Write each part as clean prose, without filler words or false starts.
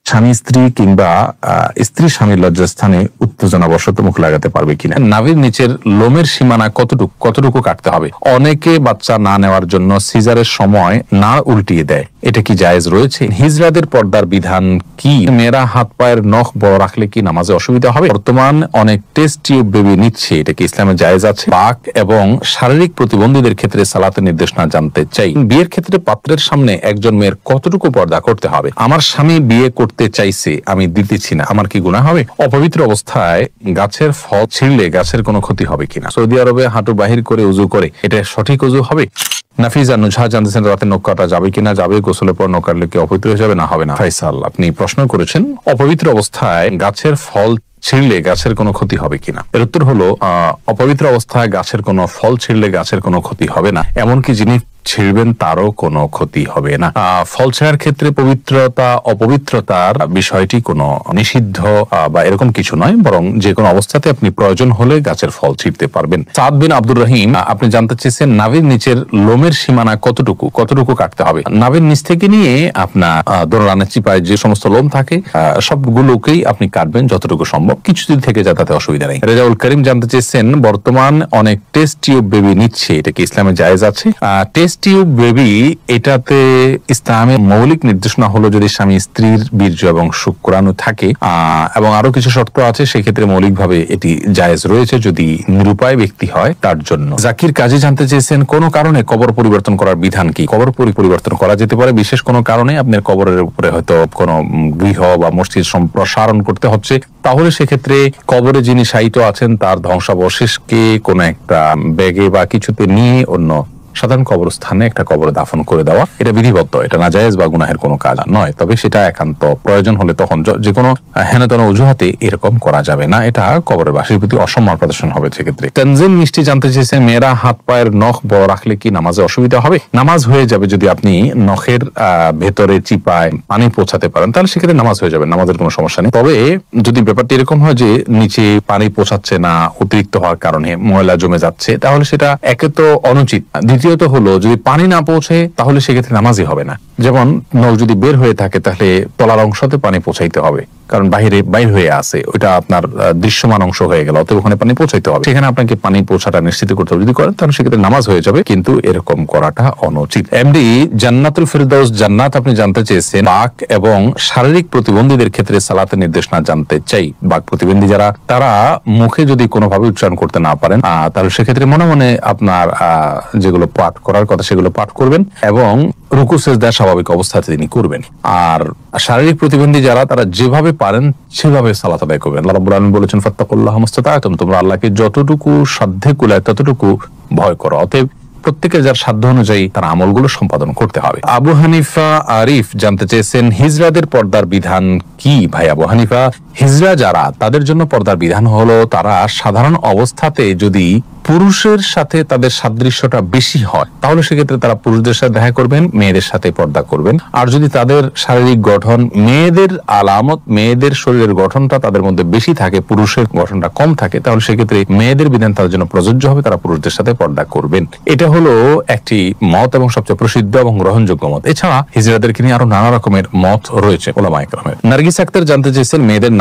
স্বামী স্ত্রী কিংবা স্ত্রী স্বামীর লজ্জাস্থানে উত্তেজনাবশত মুখ লাগাতে পারবে কিনা। নাভির নিচের লোমের সীমানা কতটুকু কাটতে হবে। অনেকে বাচ্চা না নেওয়ার জন্য সিজারের সময় না উল্টিয়ে দেয়, এটা কি জায়েজ রয়েছে? হিজড়াদের পর্দার বিধান কি? মেয়েরা হাত পায়ের নখ বড় রাখলে কি নামাজে অসুবিধা হবে? বর্তমান অনেক টেস্ট টিউব বেবি নিচ্ছে, এটা কি ইসলামে জায়েজ আছে? পাক এবং শারীরিক প্রতিবন্ধীদের ক্ষেত্রে সালাতের নির্দেশনা জানতে চাই। বিয়ের ক্ষেত্রে পাত্রের সামনে একজন মেয়ের কতটুকু পর্দা করতে হবে? আমার স্বামী বিয়ে করতে চাইছে, আমি দিতেছি না, আমার কি গুনাহ হবে? অপবিত্র অবস্থায় গাছের ফল ছিঁড়লে গাছের কোনো ক্ষতি হবে কিনা? সৌদি আরবে হাঁটু বাহির করে উজু করে, এটা সঠিক উজু হবে? নাফিজা নুজহা জানতেছেন রাতে নখ কাটা যাবে কিনা। যাবে। গোসলের পর নখ কাটলে কি অপবিত্র হয়ে যাবে? না, হবে না। ফাইসাল, আপনি প্রশ্ন করেছেন অপবিত্র অবস্থায় গাছের ফল ছিঁড়লে গাছের কোনো ক্ষতি হবে কিনা। এর উত্তর হলো অপবিত্র অবস্থায় গাছের কোনো ফল ছিঁড়লে গাছের কোনো ক্ষতি হবে না, এমনকি যিনি ছিঁড়বেন তারও কোনো ক্ষতি হবে না। ফল ছেঁড়ার ক্ষেত্রে পবিত্রতা অপবিত্রতার বিষয়টি কোনো নিষিদ্ধ বা এরকম কিছু নয়, বরং যে কোনো অবস্থাতে আপনি প্রয়োজন হলে গাছের ফল ছিঁড়তে পারবেন। সাদ বিন আব্দুর রহিম, আপনি জানতে চেয়েছেন নাভির নিচের লোমের সীমানা কতটুকু কাটতে হবে। নাভির নিচ থেকে নিয়ে আপনার দোরানের চিপায় যে সমস্ত লোম থাকে সবগুলোকেই আপনি কাটবেন যতটুকু সম্ভব, কিছু যদি থেকে যায় তাতে অসুবিধা নেই। রেজাউল করিম জানতে চেয়েছেন বর্তমান অনেক টেস্ট টিউব বেবি নিচ্ছে, এটা কি ইসলামে জায়েজ আছে? টেস্ট টিউব বেবি, এটাতে ইসলামের মৌলিক নির্দেশনা হলো যদি স্বামী স্ত্রীর বীর্য এবং শুক্রাণু থাকে এবং আরো কিছু শর্ত আছে, সেক্ষেত্রে মৌলিকভাবে এটি জায়েজ রয়েছে যদি নিরুপায় ব্যক্তি হয় তার জন্য। জাকির কাজী জানতে চেয়েছেন কোন কারণে কবর পরিবর্তন করার বিধান কি? কবর পরিবর্তন করা যেতে পারে বিশেষ কোনো কারণে। আপনার কবরের উপরে হয়তো কোনো গৃহ বা মসজিদ সম্প্রসারণ করতে হচ্ছে, তাহলে সেক্ষেত্রে কবরে যিনি শায়িত আছেন তার ধ্বংসাবশেষকে কোনো একটা ব্যাগে বা কিছুতে নিয়ে অন্য সাধারণ কবরস্থানে একটা কবরে দাফন করে দেওয়া, এটা বিধিবদ্ধ, এটা নাজায়েজ বা গুনাহের কোনো কাজ নয়। তবে সেটা একান্ত প্রয়োজন হলে তখন যে কোনো হেনতন অজুহাতে এরকম করা যাবে না, এটা কবরের বাসীর প্রতি অসম্মান প্রদর্শন হবে সেক্ষেত্রে। তানজিম মিষ্টি জানতে চেয়েছেন মেয়েরা হাত পায়ের নখ বড় রাখলে কি নামাজে অসুবিধা হবে? নামাজ হয়ে যাবে যদি আপনি নখের ভেতরে চিপায় পানি পৌঁছাতে পারেন, তাহলে সেক্ষেত্রে নামাজ হয়ে যাবে, নামাজের কোনো সমস্যা নেই। তবে যদি ব্যাপারটি এরকম হয় যে নিচে পানি পৌঁছাচ্ছে না, অতিরিক্ত হওয়ার কারণে ময়লা জমে যাচ্ছে, তাহলে সেটা একে তো অনুচিত, দ্বিতীয়ত হলো যদি পানি না পৌঁছে তাহলে সেক্ষেত্রে নামাজই হবে না। যেমন নখ যদি বের হয়ে থাকে তাহলে তলার অংশতে পানি পৌঁছাইতে হবে, কারণ বাইর হয়ে আছে, ওইটা আপনার দৃশ্যমান অংশ হয়ে গেল, অতএব ওখানে পানি পৌঁছাইতে হবে, সেখানে আপনাকে পানি পৌঁছাটা নিশ্চিত করতে হবে। যদি করেন তাহলে সেক্ষেত্রে নামাজ হয়ে যাবে, কিন্তু এরকম করাটা অনুচিত। এমডি জান্নাতুল ফেরদাউস জান্নাত, আপনি জানতে চেয়েছেন বাক এবং শারীরিক প্রতিবন্ধীদের ক্ষেত্রে সালাতের নির্দেশনা জানতে চাই। বাক প্রতিবন্ধী যারা, তারা মুখে যদি কোনোভাবে উচ্চারণ করতে না পারেন তাহলে সেক্ষেত্রে মনে মনে আপনার যেগুলো পাঠ করার কথা সেগুলো পাঠ করবেন এবং রুকু সিজদা স্বাভাবিক অবস্থাতে তিনি করবেন। আর শারীরিক প্রতিবন্ধী যারা, তারা যেভাবে পারেন সেভাবে সালাত আদায় করবেন। আল্লাহ রাব্বুল আলামিন বলেছেন ফাত্তাকুল্লাহ মাসতাতা'তুম, তোমরা আল্লাহকে যতটুকু সাধ্যে কুলায় ততটুকু ভয় করো। অতএব প্রত্যেকের যার সাধ্য অনুযায়ী তার আমলগুলো সম্পাদন করতে হবে। আবু হানিফা আরিফ জানতে চেয়েছেন হিজড়াদের পর্দার বিধান কি? ভাই আবু হানিফা, হিজড়া যারা, তাদের জন্য পর্দার বিধান হলো তারা সাধারণ অবস্থাতে যদি পুরুষের সাথে তাদের সাদৃশ্যটা বেশি হয় তাহলে সেক্ষেত্রে তারা পুরুষদের সাথে দেখা করবেন, মেয়েদের সাথে পর্দা করবেন। আর যদি তাদের শারীরিক গঠন মেয়েদের আলামত, মেয়েদের শরীরের গঠনটা তাদের মধ্যে বেশি থাকে, পুরুষের গঠনটা কম থাকে, তাহলে সেক্ষেত্রে মেয়েদের বিধান তাদের জন্য প্রযোজ্য হবে, তারা পুরুষদের সাথে পর্দা করবেন। এটা হলো একটি মত এবং সবচেয়ে প্রসিদ্ধ এবং গ্রহণযোগ্য মত। এছাড়া হিজড়াদেরকে নিয়ে আরো নানা রকমের মত রয়েছে উলামায়ে কেরামের। নার্গিস আক্তার জানতে চেয়েছেন মেয়েদের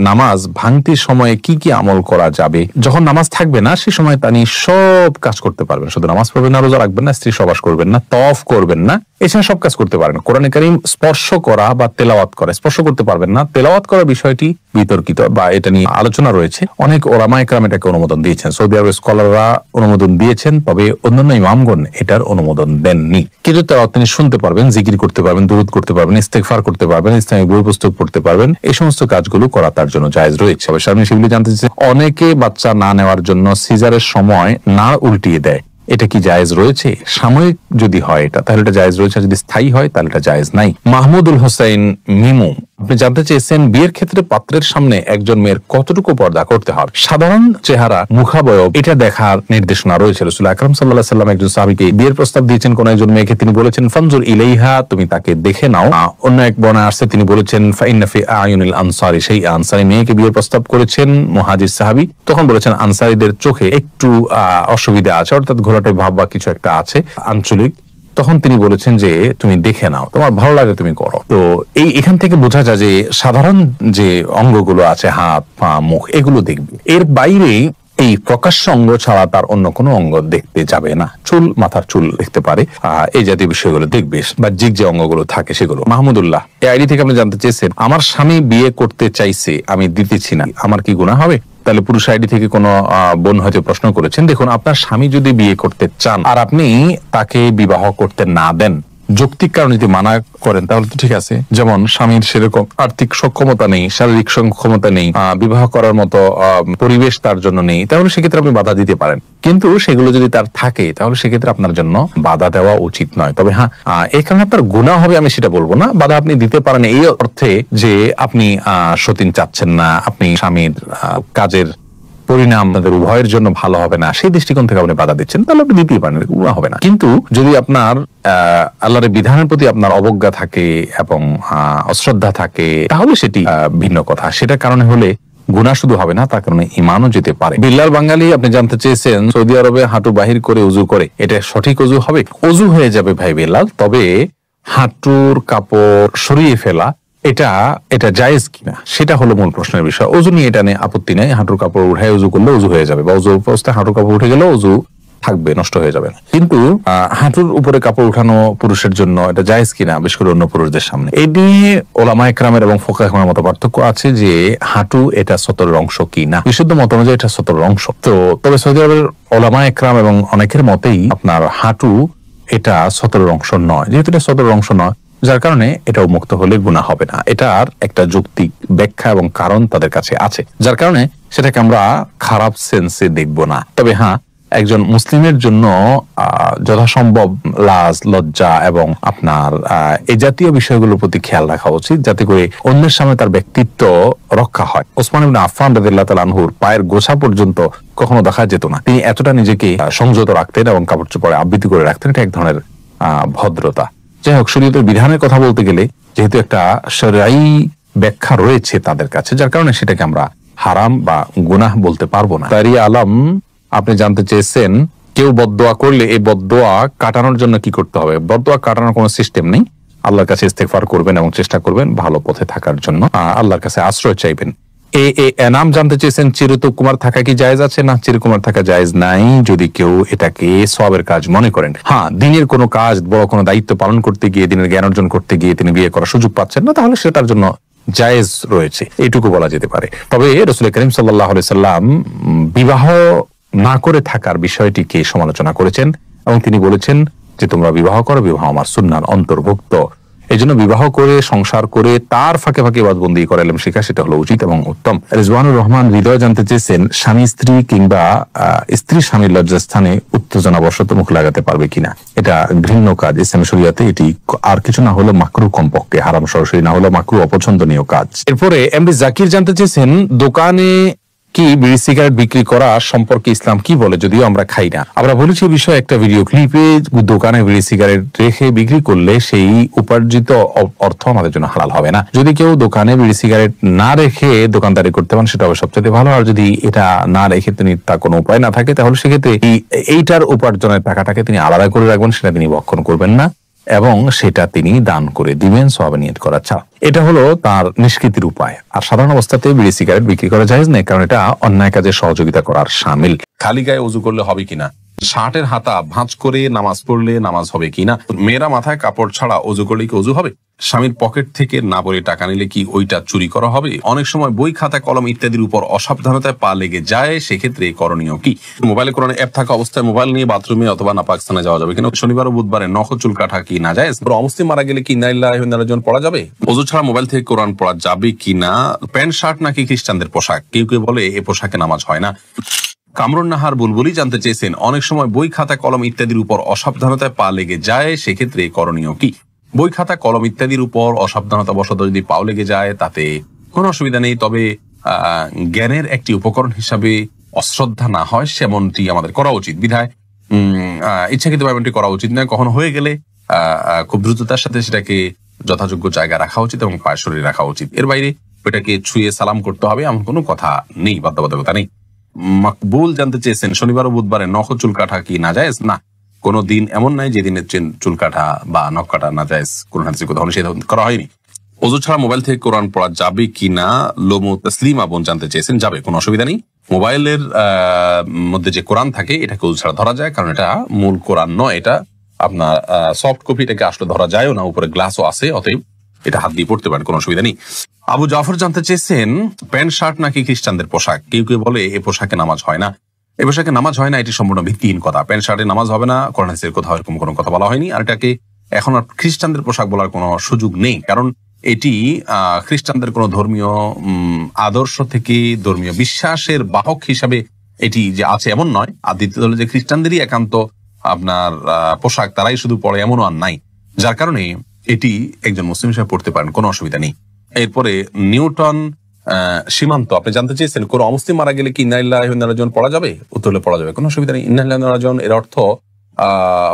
নামাজ ভাঙতির সময়ে কি কি আমল করা যাবে? যখন নামাজ থাকবে না সে সময় তিনি সব কাজ করতে পারবেন, শুধু নামাজ পড়বেন না, রোজা রাখবেন না, স্ত্রী সহবাস করবেন না, তওয়াফ করবেন না, এছাড়া সব কাজ করতে পারেন। কোরআনে কারীম স্পর্শ করা বা তেলাওয়াত করা, স্পর্শ করতে পারবেন না, তেলাওয়াত করার বিষয়টি বিতর্কিত বা এটা নিয়ে আলোচনা রয়েছে। অনেক ওলামায়ে কেরাম এটাকে অনুমোদন দিয়েছেন, সৌদি আরবের স্কলাররা অনুমোদন দিয়েছেন, তবে অন্যান্য ইমামগণ এটার অনুমোদন দেননি। কিন্তু তেলাওয়াত তিনি শুনতে পারবেন, জিকির করতে পারবেন, দুরূদ করতে পারবেন, ইস্তেগফার করতে পারবেন, ইসলামিক বই পুস্তক পড়তে পারবেন, এই সমস্ত কাজগুলো করা তার জন্য জায়েজ রয়েছে। শারমিন শিবলি জানতে চেয়েছেন অনেকে বাচ্চা না নেওয়ার জন্য সিজারের সময় না উল্টিয়ে দেয়, এটা কি জায়েজ রয়েছে? সাময়িক যদি হয় এটা তাহলে এটা জায়েজ রয়েছে, যদি স্থায়ী হয় তাহলে এটা জায়েজ নাই। মাহমুদুল হোসেন মিমু, আপনি জানতে চেয়েছেন বিয়ের ক্ষেত্রে পাত্রের সামনে একজন মেয়ের কতটুকু পর্দা করতে হবে? সাধারণ চেহারা, মুখাবয়ব, এটা দেখার নির্দেশনা রয়েছে। রাসূল আকরাম সাল্লাল্লাহু আলাইহি ওয়াসাল্লাম একজন সাহাবীকে বিয়ের প্রস্তাব দিয়েছেন কোন একজন মেয়েকে, তিনি বলেছেন ফানজুর ইলাইহা, তুমি তাকে দেখে নাও। অন্য এক বর্ণনায় আসছে তিনি বলেছেন ফাইন্না ফি আয়ুনিল আনসারি, সেই আনসারী মেয়েকে বিয়ের প্রস্তাব করেছেন মুহাজির সাহাবী, তখন বলেছেন আনসারীদের চোখে একটু অসুবিধা আছে, অর্থাৎ ঘোলাটে ভাব বা কিছু একটা আছে আঞ্চলিক, তখন তিনি বলেছেন যে তুমি দেখে নাও, তোমার ভালো লাগে তুমি করো। তো এখান থেকে বোঝা যায় যে সাধারণ যে অঙ্গগুলো আছে, হাত পা মুখ, এগুলো দেখবে, এর বাইরে এই প্রকাশ্য অঙ্গ ছাড়া তার অন্য কোনো অঙ্গ দেখতে যাবে না। চুল, মাথার চুল দেখতে পারে, এই জাতীয় বিষয়গুলো দেখবে, বাহ্যিক যে অঙ্গগুলো থাকে সেগুলো। মাহমুদুল্লাহ এই আইডি থেকে আপনি জানতে চেয়েছেন, আমার স্বামী বিয়ে করতে চাইছে, আমি দিতেছি না, আমার কি গুনাহ হবে? তাহলে পুরুষ আইডি থেকে কোনো বোন হয়তো প্রশ্ন করেছেন। দেখুন, আপনার স্বামী যদি বিয়ে করতে চান আর আপনি তাকে বিবাহ করতে না দেন, যৌক্তিক কারণে যদি মানা করেন, তাহলে তো ঠিক আছে। যেমন স্বামীর সেরকম আর্থিক সক্ষমতা নেই, শারীরিক সক্ষমতা নেই, বিবাহ করার মতো পরিবেশ তার জন্য নেই, তাহলে সেক্ষেত্রে আপনি বাধা দিতে পারেন। কিন্তু সেগুলো যদি তার থাকে, তাহলে সেক্ষেত্রে আপনার জন্য বাধা দেওয়া উচিত নয়। তবে হ্যাঁ, এই কারণে আপনার গুনাহ হবে আমি সেটা বলবো না। বাধা আপনি দিতে পারেন এই অর্থে যে আপনি সতীন চাচ্ছেন না, আপনি স্বামীর কাজের পরিণাম আপনাদের উভয়ের জন্য ভালো হবে না, সেই দৃষ্টিকোণ থেকে আপনি বাধা দিচ্ছেন, তাহলে আপনি দিতেই পারেন, গুনাহ হবে না। কিন্তু যদি আপনার আল্লাহর বিধানের প্রতি আপনার অবজ্ঞা থাকে এবং অশ্রদ্ধা থাকে, তাহলে সেটি ভিন্ন কথা। সেটার কারণে হলে গুনাহ শুধু হবে না, তার কারণে ঈমানও যেতে পারে। বিল্লাল বাঙালি আপনি জানতে চেয়েছেন, সৌদি আরবে হাঁটু বাহির করে উজু করে, এটা সঠিক উজু হবে? উজু হয়ে যাবে ভাই বিল্লাল, তবে হাঁটুর কাপড় সরিয়ে ফেলা এটা জায়েজ কিনা সেটা হলো মূল প্রশ্নের বিষয়। ওযু নিয়ে এটা নিয়ে আপত্তি নাই, হাঁটুর কাপড় উঠায় ওযু করলে ওযু হয়ে যাবে, বা ওযু অবস্থায় হাঁটুর কাপড় উঠে গেলে ওযু থাকবে, নষ্ট হয়ে যাবে না। কিন্তু হাঁটুর উপরে কাপড় উঠানো পুরুষের জন্য এটা জায়েজ কিনা, বিশেষ করে অন্য পুরুষদের সামনে, এই নিয়ে ওলামায়ে কেরামের এবং ফুকাহাদের মধ্যে পার্থক্য আছে যে হাঁটু এটা সতরের অংশ কিনা। বিশুদ্ধ মত অনুযায়ী এটা সতরের অংশ। তো তবে সৌদি আরবের ওলামায়ে কেরাম এবং অনেকের মতেই আপনার হাঁটু এটা সতরের অংশ নয়। যেহেতু এটা সতরের অংশ নয়, যার কারণে এটা উন্মুক্ত হলে গুনাহ হবে না। এটার একটা যৌক্তিক ব্যাখ্যা এবং কারণ তাদের কাছে আছে, যার কারণে সেটাকে আমরা খারাপ সেন্সে দেখব না। তবে হ্যাঁ, একজন মুসলিমের জন্য যথাসম্ভব লাজ, লজ্জা এবং আপনার এই জাতীয় বিষয়গুলোর প্রতি খেয়াল রাখা উচিত, যাতে করে অন্যের সামনে তার ব্যক্তিত্ব রক্ষা হয়। ওসমান ইবনে আফফান রাদিয়াল্লাহু তাআলা আনহুর পায়ের গোছা পর্যন্ত কখনো দেখা যেত না। তিনি এতটা নিজেকে সংযত রাখতেন এবং কাপড় চোপড়ে আবৃত করে রাখতেন। এটা এক ধরনের ভদ্রতা। যাই হোক, শরীয়তের বিধানের কথা বলতে গেলে যেহেতু একটা শরঈ ব্যাখ্যা রয়েছে তাদের কাছে, যার কারণে সেটাকে আমরা হারাম বা গুনাহ বলতে পারবো না। তারি আলম আপনি জানতে চেয়েছেন, কেউ বদদোয়া করলে এই বদদোয়া কাটানোর জন্য কি করতে হবে? বদদোয়া কাটানোর কোনো সিস্টেম নেই। আল্লাহর কাছে ইস্তেগফার করবেন এবং চেষ্টা করবেন ভালো পথে থাকার জন্য, আল্লাহর কাছে আশ্রয় চাইবেন। এনাম জানতে চেয়েছেন, চিরকুমার থাকা কি জায়েজ আছে? না, চিরকুমার থাকা জায়েজ নাই, যদি কেউ এটাকে সওয়াবের কাজ মনে করেন। হ্যাঁ, দিনের কোনো কাজ, বড় কোনো দায়িত্ব পালন করতে গিয়ে, দিনের জ্ঞান অর্জন করতে গিয়ে তিনি বিয়ে করার সুযোগ পাচ্ছেন না, তাহলে সেটার জন্য জায়েজ রয়েছে, এইটুকু বলা যেতে পারে। তবে রাসূল করিম সাল্লাল্লাহু আলাইহি সাল্লাম বিবাহ না করে থাকার বিষয়টিকে সমালোচনা করেছেন এবং তিনি বলেছেন যে তোমরা বিবাহ করো, বিবাহ আমার সুন্নাহর অন্তর্ভুক্ত। এই জন্য বিবাহ করে, সংসার করে, তার ফাঁকে ফাঁকে ইবাদতবন্দি করে এলম শিখা, সেটা হলো উচিত এবং উত্তম। রিজওয়ানুর রহমান হৃদয় জানতে চেয়েছেন, স্বামী স্ত্রী কিংবা স্ত্রী স্বামীর লজ্জাস্থানে উত্তেজনা বশত মুখ লাগাতে পারবে কিনা? এটা ঘৃণ্য কাজ ইসলামী শরীয়তে। এটি আর কিছু না হলো মাকরুহ, কমপক্ষে হারাম সরাসরি না হলো মাকরুহ, অপছন্দনীয় কাজ। এরপরে এমডি জাকির জানতে চেয়েছেন, দোকানে কি বিড়ি সিগারেট বিক্রি করা সম্পর্কে ইসলাম কি বলে? যদিও আমরা খাই না, আমরা বলেছি এই বিষয়ে একটা ভিডিও ক্লিপে, দোকানে বিড়ি সিগারেট রেখে বিক্রি করলে সেই উপার্জিত অর্থ আমাদের জন্য হালাল হবে না। যদি কেউ দোকানে বিড়ি সিগারেট না রেখে দোকানদারি করতে পারেন, সেটা হবে সবচেয়ে ভালো। আর যদি এটা না রেখে তিনি তার কোনো উপায় না থাকে, তাহলে সেক্ষেত্রে এইটার উপার্জনের টাকাটাকে তিনি আলাদা করে রাখবেন, সেটা তিনি ভক্ষণ করবেন না এবং সেটা তিনি দান করে দিবেন সওয়াবে নিয়ত করা ছাড়া। এটা হলো তার নিষ্কৃতির উপায়। আর সাধারণ অবস্থাতে বিড়ি সিগারেট বিক্রি করা জায়েজ নেই, কারণ এটা অন্যায় কাজে সহযোগিতা করার শামিল। খালি গায়ে ওযু করলে হবে কিনা? শার্টের হাতা ভাঁজ করে নামাজ পড়লে নামাজ হবে কিনা? মেয়েরা মাথায় কাপড় ছাড়া ওযু করলে কি ওযু হবে? স্বামীর পকেট থেকে না বলে টাকা নিলে কি ওইটা চুরি করা হবে? অনেক সময় বই, খাতা, কলম ইত্যাদির উপর অসাবধানতায় পা লেগে যায়, সেক্ষেত্রে করণীয় কি? মোবাইলে কোরআন অ্যাপ থাকা অবস্থায় মোবাইল নিয়ে বাথরুমে অথবা নাপাক স্থানে যাওয়া যাবে কিনা? শনিবার ও বুধবারে নখ চুল কাটা কি না জায়েজ? অমুসলিম মারা গেলে কি ইন্না লিল্লাহি ওয়া ইন্না ইলাইহি রাজিউন পড়া যাবে? ওযু ছাড়া মোবাইল থেকে কোরআন পড়া যাবে কিনা? প্যান্ট শার্ট নাকি খ্রিস্টানদের পোশাক? কেউ কেউ বলে এই পোশাকে নামাজ হয় না। কামরুন নাহার বুলবুলি জানতে চেয়েছেন, অনেক সময় বই, খাতা, কলম ইত্যাদির উপর অসাবধানতায় পা লেগে যায়, সেক্ষেত্রে করণীয় কি? বই, খাতা, কলম ইত্যাদির উপর অসাবধানতা বশত যদি পাও লেগে যায়, তাতে কোনো অসুবিধা নেই। তবে জ্ঞানের একটি উপকরণ হিসাবে অশ্রদ্ধা না হয় সেমনটি আমাদের করা উচিত। বিধায় ইচ্ছাকৃত এমনটি করা উচিত নয়। কখনো হয়ে গেলে খুব দ্রুততার সাথে সেটাকে যথাযোগ্য জায়গায় রাখা উচিত এবং পায়ের শরীরে রাখা উচিত। এর বাইরে ওটাকে ছুঁয়ে সালাম করতে হবে এমন কোনো কথা নেই, বাধ্যবাধকতা নেই। মাকবুল জানতে চেয়েছেন, শনিবার ও বুধবারে নখ চুল কাটা কি না জায়েজ? না, কোনো দিন এমন নাই যে দিনের চুল কাটা বা নখ কাটা না যায়, কোন হাদিসে কোথাও নিষেধ করা হয়নি। ওযু ছাড়া মোবাইল থেকে কোরআন পড়া যাবে কিনা লোমো তসলিমা বোন জানতে চেয়েছেন। যাবে, কোনো অসুবিধা নেই। মোবাইলের মধ্যে যে কোরআন থাকে এটাকে ওযু ছাড়া ধরা যায়, কারণ এটা মূল কোরআন নয়, এটা আপনার সফট কপি, এটাকে আসলে ধরা যায়ও না, উপরে গ্লাসও আছে, অতএব এটা হাত দিয়ে পড়তে পারেন, কোনো অসুবিধা নেই। আবু জাফর জানতে চেয়েছেন প্যান্ট শার্ট নাকি খ্রিস্টানদের পোশাক। কেউ কেউ বলে এ পোশাকে নামাজ হয় না, এ পোশাকে নামাজ হয় না, এটি সম্পূর্ণ ভিত্তিহীন কথা। প্যান্ট শার্টে নামাজ হবে না, কোরআন হাদিসের কোথাও এরকম কোনো কথা বলা হয়নি। আর এটাকে এখন আর খ্রিস্টানদের পোশাক বলার কোনো সুযোগ নেই, কারণ এটি খ্রিস্টানদের কোনো ধর্মীয় আদর্শ থেকে, ধর্মীয় বিশ্বাসের বাহক হিসাবে এটি যে আছে এমন নয়। আর দ্বিতীয় হলো যে খ্রিস্টানদেরই একান্ত আপনার পোশাক, তারাই শুধু পরে, এমনও আর নাই, যার কারণে এটি একজন মুসলিম হিসেবে পড়তে পারেন, কোনো অসুবিধা নেই। এরপরে নিউটন সীমান্ত আপনি জানতে চেয়েছেন কোন অমুসলিম মারা গেলে কি ইন্না লিল্লাহি ওয়া ইন্না ইলাইহি রাজিউন পড়া যাবে? উত্তর হলে পড়া যাবে, কোনো অসুবিধা নেই। ইন্না লিল্লাহি ওয়া ইন্না ইলাইহি রাজিউন এর অর্থ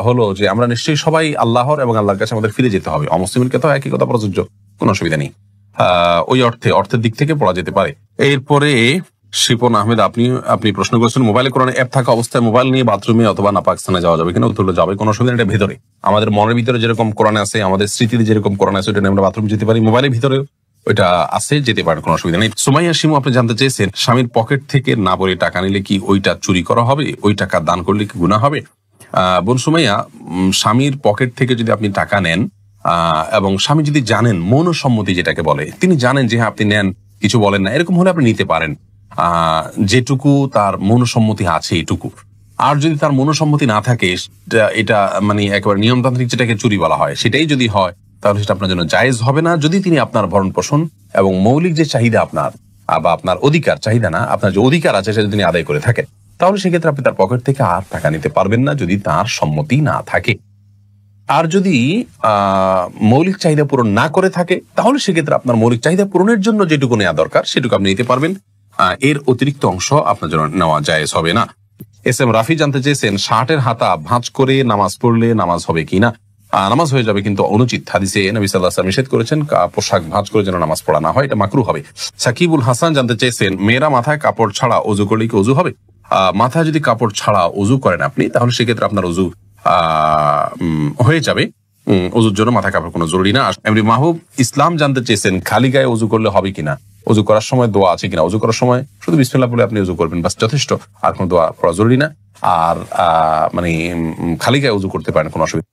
হলো যে আমরা নিশ্চয়ই সবাই আল্লাহর এবং আল্লাহর কাছে আমাদের ফিরে যেতে হবে। অমুসলিমের ক্ষেত্রে একই কথা প্রযোজ্য, কোনো অসুবিধা নেই। ওই অর্থের দিক থেকে পড়া যেতে পারে। এরপরে শিপন আহমেদ আপনি প্রশ্ন করেছেন মোবাইলে কোরআন অ্যাপ থাকা অবস্থায় মোবাইল নিয়ে বাথরুমে অথবা নাপাক স্থানে যাওয়া যাবে কিনা? উত্তর হলো যাবে, কোনো অসুবিধা নেই। এটা ভেতরে, আমাদের মনের ভিতরে যেরকম কোরআন আছে, আমাদের স্মৃতিতে যেরকম কোরআন আছে, ওটা নিয়ে আমরা বাথরুম যেতে পারি, মোবাইলের ভিতরে ওইটা আছে, যেতে পারেন, কোনো অসুবিধা নেই। সুমাইয়া শিমু আপনি জানতে চেয়েছেন স্বামীর পকেট থেকে না বলে টাকা নিলে কি ওইটা চুরি করা হবে? ওই টাকা দান করলে কি গুনাহ হবে? বোন সুমাইয়া, স্বামীর পকেট থেকে যদি আপনি টাকা নেন এবং স্বামী যদি জানেন, মৌনসম্মতি যেটাকে বলে, তিনি জানেন যে হ্যাঁ আপনি নেন, কিছু বলেন না, এরকম হলে আপনি নিতে পারেন, যেটুকু তার মৌনসম্মতি আছে এটুকু। আর যদি তার মৌনসম্মতি না থাকে, এটা মানে একেবারে নিয়মতান্ত্রিক যেটাকে চুরি বলা হয়, সেটাই যদি হয়, তাহলে সেটা আপনার জন্য জায়েজ হবে না। যদি তিনি আপনার ভরণ পোষণ এবং মৌলিক যে চাহিদা আপনার, বা আপনার অধিকার, চাহিদা না, আপনার যে অধিকার আছে সেটা তিনি আদায় করে থাকেন, তাহলে সেক্ষেত্রে আপনি তার পকেট থেকে আর টাকা নিতে পারবেন না, যদি তার সম্মতি না থাকে। আর যদি মৌলিক চাহিদা পূরণ না করে থাকে, তাহলে সেক্ষেত্রে আপনার মৌলিক চাহিদা পূরণের জন্য যেটুকু নেওয়া দরকার সেটুকু আপনি নিতে পারবেন, এর অতিরিক্ত অংশ আপনার জন্য নেওয়া জায়েজ হবে না। এস এম রাফি জানতে চেয়েছেন শার্টের হাতা ভাঁজ করে নামাজ পড়লে নামাজ হবে কিনা? নামাজ হয়ে যাবে, কিন্তু অনুচিত। হাদিসে নবী সাল্লাল্লাহু আলাইহি ওয়াসাল্লাম নিষেধ করেছেন পোশাক ভাঁজ করে যেন নামাজ পড়া না হয়, এটা মাকরুহ হবে। সাকিবুল হাসান জানতে চেয়েছেন মেয়েরা মাথায় কাপড় ছাড়া ওযু করলে কি ওযু হবে? মাথায় যদি কাপড় ছাড়া ওযু করেন আপনি, তাহলে সেক্ষেত্রে আপনার ওযু হয়ে যাবে, ওযুর জন্য মাথায় কাপড় কোনো জরুরি না। এমনি মাহবুব ইসলাম জানতে চেয়েছেন খালি গায়ে ওযু করলে হবে কিনা, ওযু করার সময় দোয়া আছে কিনা? ওযু করার সময় শুধু বিসমিল্লাহ বলে আপনি ওযু করবেন, বাস যথেষ্ট, আর কোনো দোয়া করা জরুরি না। আর মানে খালি গায়ে ওযু করতে পারেন, কোনো অসুবিধা